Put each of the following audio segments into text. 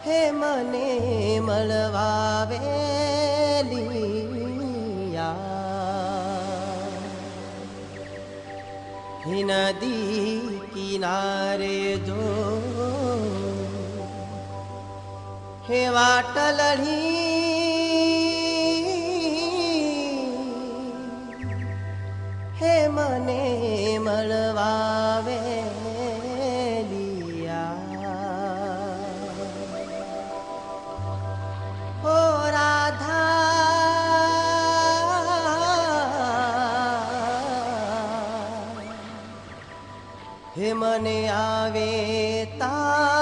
હે મને મળવાવેલી હે નદી કિનારે જો હે વાટલડી હે મને મળવાવેલી હો રાધા હે મને આવે તારી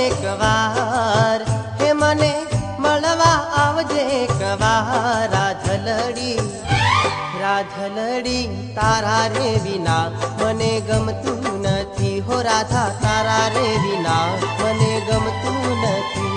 એકવાર હે મને મળવા આવજે એકવાર રાધલડી રાધલડી તારા રે વિના મને ગમતું નથી હો રાધા તારા રે વિના મને ગમતું નથી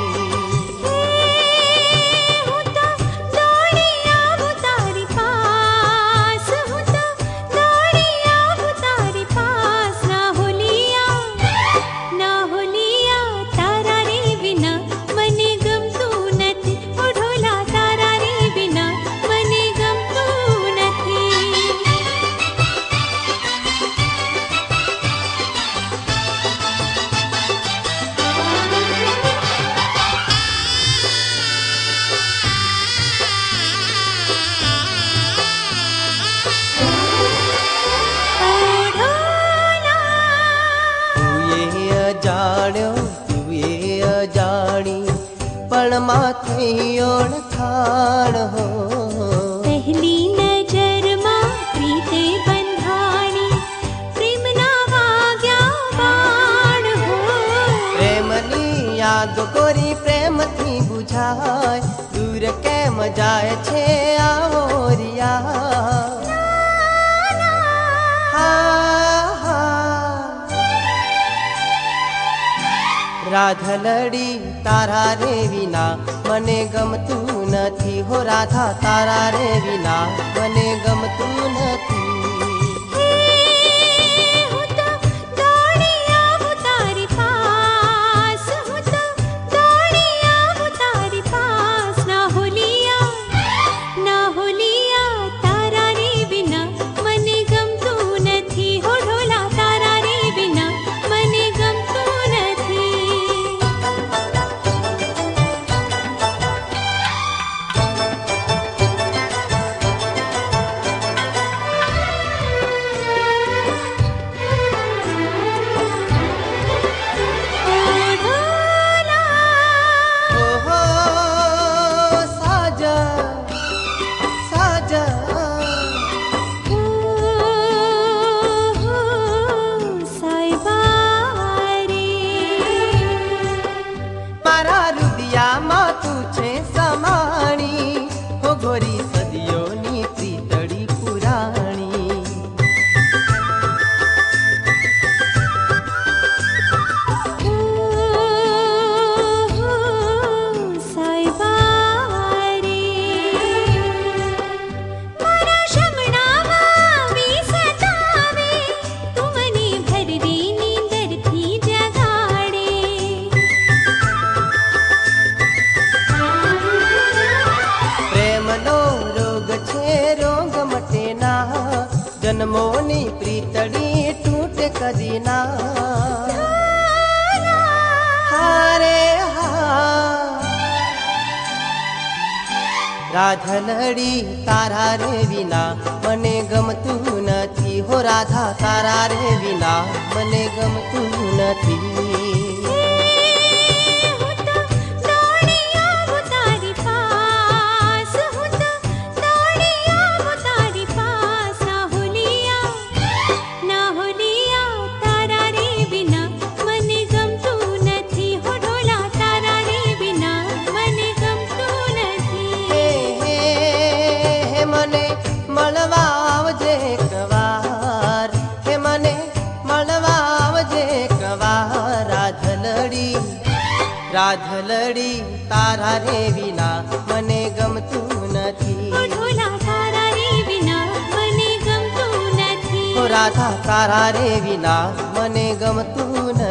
માથે ઓળખાણ હો પહેલી નજરમાં પ્રીતે બંધાણી પ્રેમના વાગ્યા બાણ હો પ્રેમની યાદ કોરી પ્રેમથી બુઝાય દૂર કેમ જાય છે આવરિયા રાધલડી તારા રે વિના મને ગમતું નથી હો રાધા તારા રે વિના મને ગમતું નથી જન્મોની પ્રીતડી તૂટે કદી ના હારે હા રાધલડી તારા રે વિના મને ગમતું નથી હો રાધા તારા રે વિના મને ગમતું નથી રાધલડી તારા રે વિના મને ગમતું નથી. ઓ ઢોલા તારા રે વિના મને ગમતું નથી. ઓ રાધા તારા રે વિના મને ગમતું